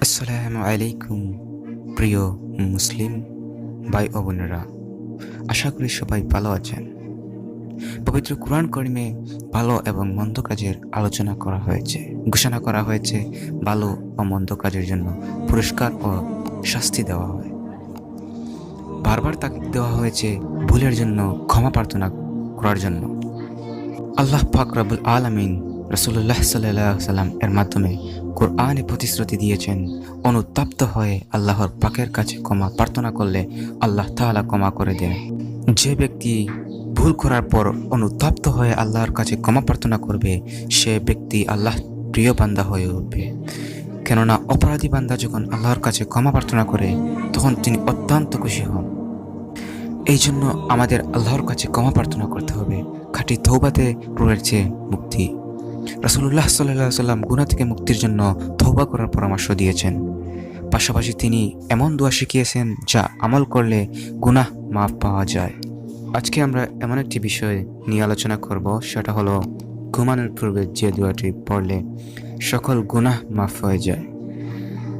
আসসালামু আলাইকুম প্রিয় মুসলিম ভাই ও বোনেরা, আশা করি সবাই ভালো আছেন। পবিত্র কুরআন কারিমে ভালো এবং মন্দ কাজের আলোচনা করা হয়েছে, ঘোষণা করা হয়েছে ভালো ও মন্দ কাজের জন্য পুরস্কার ও শাস্তি দেওয়া হয়। বারবার তাকিদ দেওয়া হয়েছে ভুলের জন্য ক্ষমা প্রার্থনা করার জন্য। আল্লাহ পাক রব্বুল আলামিন রাসূলুল্লাহ সাল্লাল্লাহু আলাইহি সাল্লাম এর মাধ্যমে কোরআনে প্রতিশ্রুতি দিয়েছেন, অনুতপ্ত হয়ে আল্লাহর পাকের কাছে ক্ষমা প্রার্থনা করলে আল্লাহ তাআলা ক্ষমা করে দেন। যে ব্যক্তি ভুল করার পর অনুতপ্ত হয়ে আল্লাহর কাছে ক্ষমা প্রার্থনা করবে, সে ব্যক্তি আল্লাহ প্রিয় বান্দা হয়ে উঠবে। কেননা অপরাধী বান্দা যখন আল্লাহর কাছে ক্ষমা প্রার্থনা করে, তখন তিনি অত্যন্ত খুশি হন। এই জন্য আমাদের আল্লাহর কাছে ক্ষমা প্রার্থনা করতে হবে। খাঁটি তৌবাতে রয়েছে মুক্তি। রাসূলুল্লাহ সাল্লাল্লাহু আলাইহি সাল্লাম গুনাহ থেকে মুক্তির জন্য তওবা করার পরামর্শ দিয়েছেন। পাশাপাশি তিনি এমন দোয়া শিখিয়েছেন যা আমল করলে গুনাহ মাফ পাওয়া যায়। আজকে আমরা এমন একটি বিষয় নিয়ে আলোচনা করব, সেটা হলো ঘুমানোর পূর্বে যে দোয়াটি পড়লে সকল গুনাহ মাফ হয়ে যায়।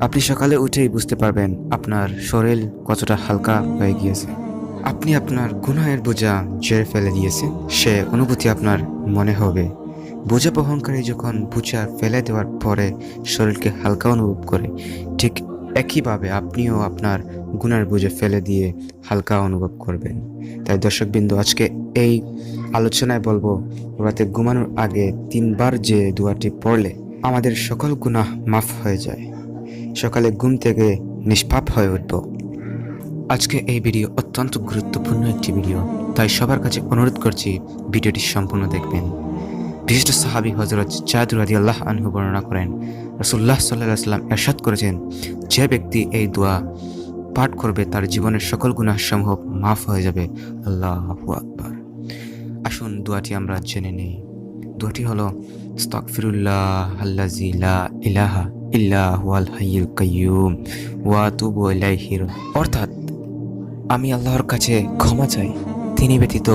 আপনি সকালে উঠেই বুঝতে পারবেন আপনার শরীর কতটা হালকা হয়ে গিয়েছে। আপনি আপনার গুনাহের বোঝা ঝেড়ে ফেলে দিয়েছেন, সে অনুভূতি আপনার মনে হবে। বোঝা বহনকারী যখন বোঝা ফেলে দেওয়ার পরে শরীরকে হালকা অনুভব করে, ঠিক একইভাবে আপনিও আপনার গুনার বোঝা ফেলে দিয়ে হালকা অনুভব করবেন। তাই দর্শকবৃন্দ, আজকে এই আলোচনায় বলবো, রাতে ঘুমানোর আগে 3 বার যে দোয়াটি পড়লে আমাদের সকল গুনাহ মাফ হয়ে যায়, সকালে ঘুম থেকে নিষ্পাপ হয়ে উঠব। আজকে এই ভিডিও অত্যন্ত গুরুত্বপূর্ণ একটি ভিডিও, তাই সবার কাছে অনুরোধ করছি ভিডিওটি সম্পূর্ণ দেখবেন। বিশিষ্ট সাহাবী হযরত জায়েদ রাদিয়াল্লাহু আনহু বর্ণনা করেন, রাসূলুল্লাহ সাল্লাল্লাহু আলাইহি সাল্লাম ইরশাদ করেছেন, যে ব্যক্তি এই দোয়া পাঠ করবে তার জীবনের সকল গুনাহ সমূহ মাফ হয়ে যাবে। আল্লাহু আকবার। আসুন দোয়াটি আমরা জেনে নেই। দোয়াটি হলো আস্তাগফিরুল্লাহ আল্লাযী লা ইলাহা ইল্লা হুয়াল হাইয়ুল কাইয়্যুম ওয়া আতুবু ইলাইহি। অর্থাৎ আমি আল্লাহর কাছে ক্ষমা চাই, তিনি ব্যতীত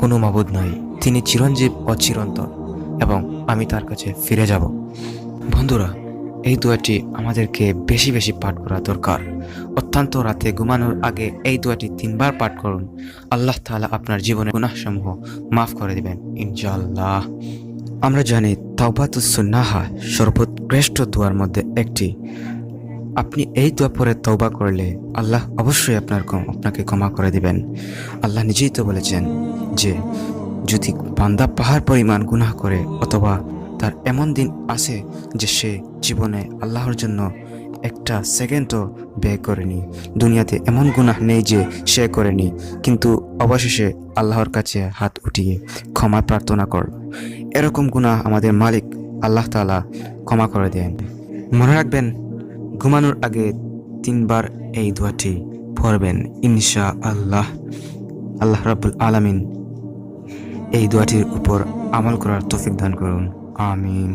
কোনো মাবুদ নাই, তিনি চিরঞ্জীব ও চিরন্তন, এবং আমি তার কাছে ফিরে যাব। বন্ধুরা, এই দোয়াটি আমাদেরকে বেশি বেশি পাঠ করা দরকার। অত্যন্ত রাতে ঘুমানোর আগে এই দোয়াটি 3 বার পাঠ করুন। আল্লাহ তাআলা আপনার জীবনের গুনাহসমূহ মাফ করে দিবেন ইনশাআল্লাহ। আমরা জানি তাওবাতুস সুন্নাহা সর্বোৎকৃষ্ট দোয়ার মধ্যে একটি। আপনি এই দোয়া পরে তওবা করলে আল্লাহ অবশ্যই আপনাকে ক্ষমা করে দিবেন। আল্লাহ নিজেই তো বলেছেন যে যদি বান্দা পাহাড় পরিমাণ গুনাহ করে, অথবা তার এমন দিন আসে যে সে জীবনে আল্লাহর জন্য একটা সেকেন্ডও ব্যয় করেনি, দুনিয়াতে এমন গুনাহ নেই যে সে করেনি, কিন্তু অবশেষে আল্লাহর কাছে হাত উঠিয়ে ক্ষমা প্রার্থনা করল, এরকম গুনাহ আমাদের মালিক আল্লাহ তাআলা ক্ষমা করে দেন। মনে রাখবেন, ঘুমানোর আগে 3 বার এই দোয়াটি পড়বেন ইনশাআল্লাহ। আল্লাহ রাব্বুল আলামিন এই দোয়াটির উপর আমল করার তৌফিক দান করুন। আমিন।